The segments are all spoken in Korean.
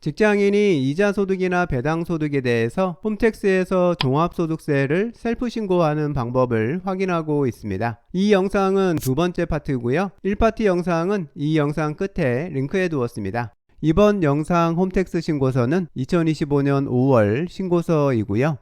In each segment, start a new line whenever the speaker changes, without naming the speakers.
직장인이 이자소득이나 배당소득에 대해서 홈택스에서 종합소득세를 셀프 신고하는 방법을 확인하고 있습니다. 이 영상은 두 번째 파트고요. 1파트 영상은 이 영상 끝에 링크해 두었습니다. 이번 영상 홈택스 신고서는 2025년 5월 신고서이고요.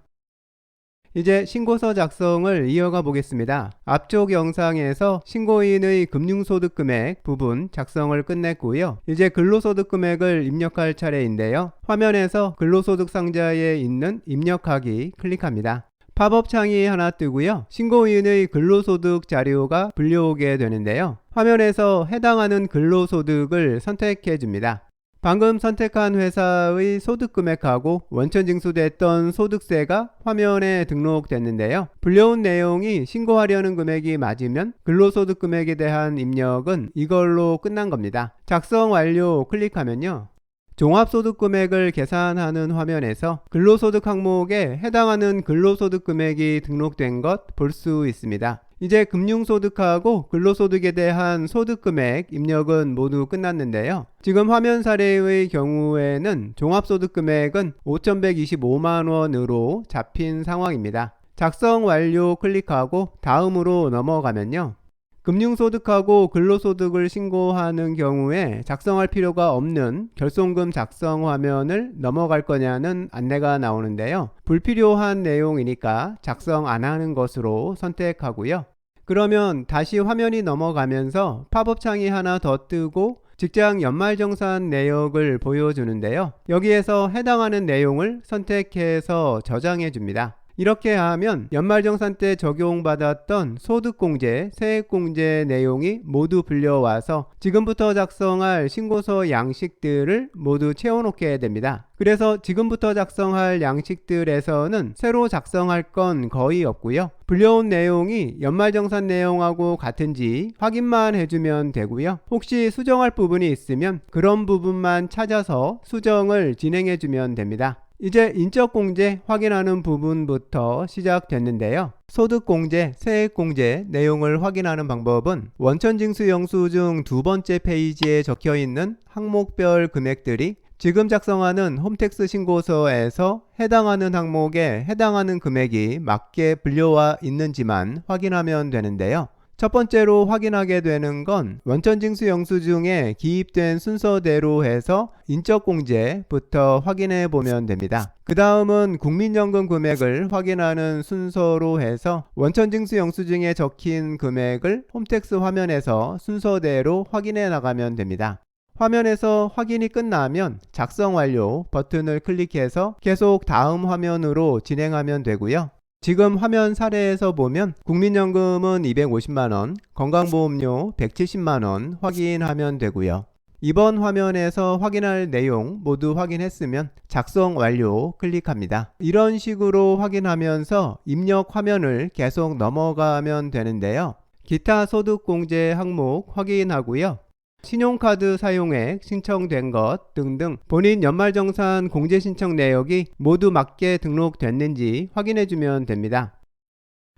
이제 신고서 작성을 이어가 보겠습니다. 앞쪽 영상에서 신고인의 금융소득 금액 부분 작성을 끝냈고요. 이제 근로소득 금액을 입력할 차례인데요. 화면에서 근로소득 상자에 있는 입력하기 클릭합니다. 팝업 창이 하나 뜨고요. 신고인의 근로소득 자료가 불려오게 되는데요. 화면에서 해당하는 근로소득을 선택해 줍니다. 방금 선택한 회사의 소득금액하고 원천 징수됐던 소득세가 화면에 등록됐는데요. 불려온 내용이 신고하려는 금액이 맞으면 근로소득 금액에 대한 입력은 이걸로 끝난 겁니다. 작성 완료 클릭하면요. 종합소득금액을 계산하는 화면에서 근로소득 항목에 해당하는 근로소득 금액이 등록된 것 볼 수 있습니다. 이제 금융소득하고 근로소득에 대한 소득금액 입력은 모두 끝났는데요. 지금 화면 사례의 경우에는 종합소득금액은 5,125만원으로 잡힌 상황입니다. 작성 완료 클릭하고 다음으로 넘어가면요. 금융소득하고 근로소득을 신고하는 경우에 작성할 필요가 없는 결손금 작성 화면을 넘어갈 거냐는 안내가 나오는데요. 불필요한 내용이니까 작성 안 하는 것으로 선택하고요. 그러면 다시 화면이 넘어가면서 팝업 창이 하나 더 뜨고 직장 연말정산 내역을 보여주는데요. 여기에서 해당하는 내용을 선택해서 저장해 줍니다. 이렇게 하면 연말정산 때 적용받았던 소득공제, 세액공제 내용이 모두 불려와서 지금부터 작성할 신고서 양식들을 모두 채워놓게 됩니다. 그래서 지금부터 작성할 양식들에서는 새로 작성할 건 거의 없고요. 불려온 내용이 연말정산 내용하고 같은지 확인만 해주면 되고요. 혹시 수정할 부분이 있으면 그런 부분만 찾아서 수정을 진행해주면 됩니다. 이제 인적공제 확인하는 부분부터 시작됐는데요. 소득공제, 세액공제 내용을 확인하는 방법은 원천징수 영수증 두 번째 페이지에 적혀있는 항목별 금액들이 지금 작성하는 홈택스 신고서에서 해당하는 항목에 해당하는 금액이 맞게 불려와 있는지만 확인하면 되는데요. 첫 번째로 확인하게 되는 건 원천징수 영수증에 기입된 순서대로 해서 인적공제부터 확인해 보면 됩니다. 그 다음은 국민연금 금액을 확인하는 순서로 해서 원천징수 영수증에 적힌 금액을 홈택스 화면에서 순서대로 확인해 나가면 됩니다. 화면에서 확인이 끝나면 작성 완료 버튼을 클릭해서 계속 다음 화면으로 진행하면 되고요. 지금 화면 사례에서 보면 국민연금은 250만원, 건강보험료 170만원 확인하면 되고요. 이번 화면에서 확인할 내용 모두 확인했으면 작성 완료 클릭합니다. 이런 식으로 확인하면서 입력 화면을 계속 넘어가면 되는데요. 기타 소득공제 항목 확인하고요. 신용카드 사용액 신청된 것 등등 본인 연말정산 공제 신청 내역이 모두 맞게 등록됐는지 확인해주면 됩니다.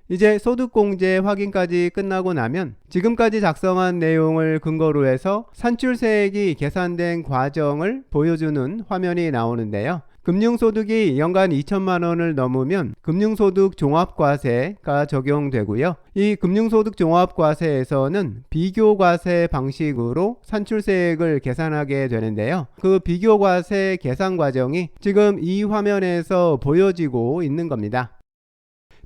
이제 소득공제 확인까지 끝나고 나면 지금까지 작성한 내용을 근거로 해서 산출세액이 계산된 과정을 보여주는 화면이 나오는데요. 금융소득이 연간 2천만원을 넘으면 금융소득 종합과세가 적용되고요. 이 금융소득 종합과세에서는 비교과세 방식으로 산출세액을 계산하게 되는데요. 그 비교과세 계산 과정이 지금 이 화면에서 보여지고 있는 겁니다.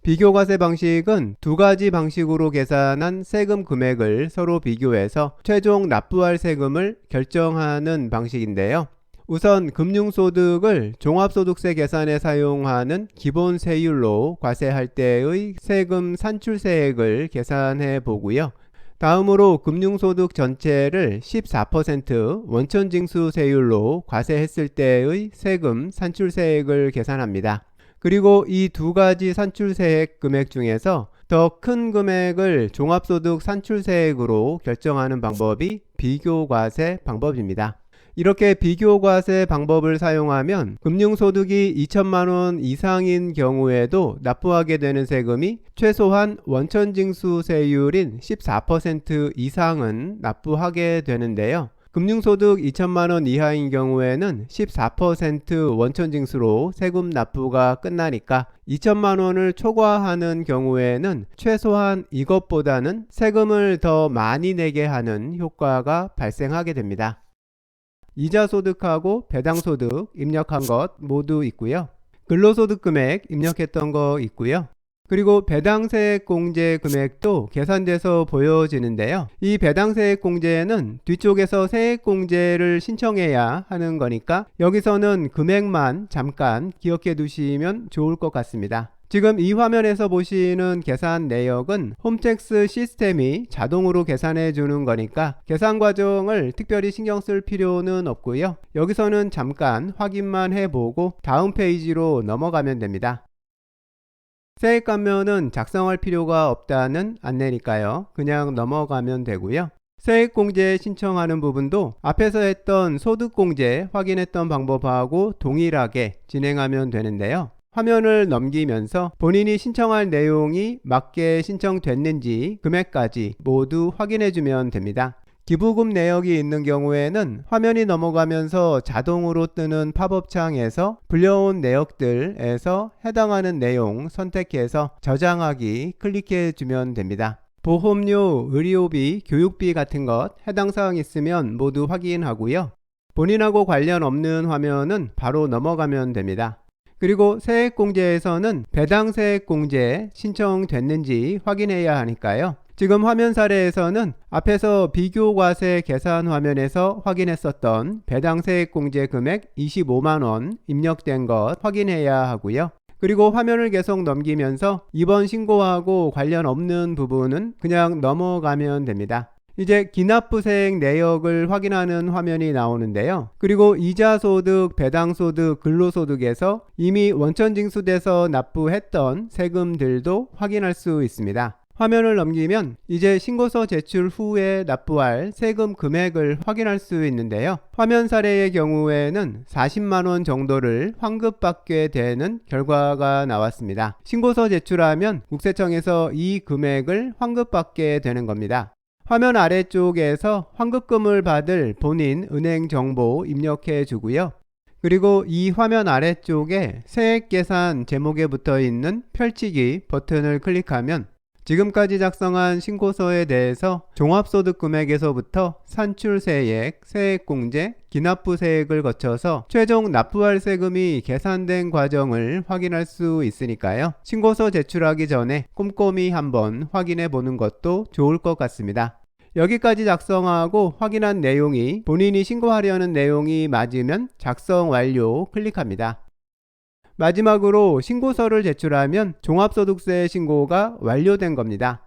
비교과세 방식은 두 가지 방식으로 계산한 세금 금액을 서로 비교해서 최종 납부할 세금을 결정하는 방식인데요. 우선 금융소득을 종합소득세 계산에 사용하는 기본 세율로 과세할 때의 세금 산출세액을 계산해 보고요. 다음으로 금융소득 전체를 14% 원천징수 세율로 과세했을 때의 세금 산출세액을 계산합니다. 그리고 이 두 가지 산출세액 금액 중에서 더 큰 금액을 종합소득 산출세액으로 결정하는 방법이 비교과세 방법입니다. 이렇게 비교과세 방법을 사용하면 금융소득이 2천만원 이상인 경우에도 납부하게 되는 세금이 최소한 원천징수세율인 14% 이상은 납부하게 되는데요. 금융소득 2천만 원 이하인 경우에는 14% 원천징수로 세금 납부가 끝나니까 2천만 원을 초과하는 경우에는 최소한 이것보다는 세금을 더 많이 내게 하는 효과가 발생하게 됩니다. 이자소득하고 배당소득 입력한 것 모두 있고요. 근로소득 금액 입력했던 거 있고요. 그리고 배당세액공제 금액도 계산돼서 보여지는데요. 이 배당세액공제는 뒤쪽에서 세액공제를 신청해야 하는 거니까 여기서는 금액만 잠깐 기억해 두시면 좋을 것 같습니다. 지금 이 화면에서 보시는 계산 내역은 홈택스 시스템이 자동으로 계산해 주는 거니까 계산 과정을 특별히 신경 쓸 필요는 없고요. 여기서는 잠깐 확인만 해보고 다음 페이지로 넘어가면 됩니다. 세액감면은 작성할 필요가 없다는 안내니까요. 그냥 넘어가면 되고요. 세액공제 신청하는 부분도 앞에서 했던 소득공제 확인했던 방법하고 동일하게 진행하면 되는데요. 화면을 넘기면서 본인이 신청할 내용이 맞게 신청됐는지 금액까지 모두 확인해 주면 됩니다. 기부금 내역이 있는 경우에는 화면이 넘어가면서 자동으로 뜨는 팝업 창에서 불려온 내역들에서 해당하는 내용 선택해서 저장하기 클릭해 주면 됩니다. 보험료, 의료비, 교육비 같은 것 해당 사항 있으면 모두 확인하고요. 본인하고 관련 없는 화면은 바로 넘어가면 됩니다. 그리고 세액공제에서는 배당세액공제 신청됐는지 확인해야 하니까요. 지금 화면 사례에서는 앞에서 비교과세 계산 화면에서 확인했었던 배당세액공제 금액 25만원 입력된 것 확인해야 하고요. 그리고 화면을 계속 넘기면서 이번 신고하고 관련 없는 부분은 그냥 넘어가면 됩니다. 이제 기납부세액 내역을 확인하는 화면이 나오는데요. 그리고 이자소득, 배당소득, 근로소득에서 이미 원천징수돼서 납부했던 세금들도 확인할 수 있습니다. 화면을 넘기면 이제 신고서 제출 후에 납부할 세금 금액을 확인할 수 있는데요. 화면 사례의 경우에는 40만원 정도를 환급받게 되는 결과가 나왔습니다. 신고서 제출하면 국세청에서 이 금액을 환급받게 되는 겁니다. 화면 아래쪽에서 환급금을 받을 본인 은행 정보 입력해 주고요. 그리고 이 화면 아래쪽에 세액계산 제목에 붙어 있는 펼치기 버튼을 클릭하면 지금까지 작성한 신고서에 대해서 종합소득금액에서부터 산출세액, 세액공제, 기납부세액을 거쳐서 최종 납부할 세금이 계산된 과정을 확인할 수 있으니까요. 신고서 제출하기 전에 꼼꼼히 한번 확인해 보는 것도 좋을 것 같습니다. 여기까지 작성하고 확인한 내용이 본인이 신고하려는 내용이 맞으면 작성 완료 클릭합니다. 마지막으로 신고서를 제출하면 종합소득세 신고가 완료된 겁니다.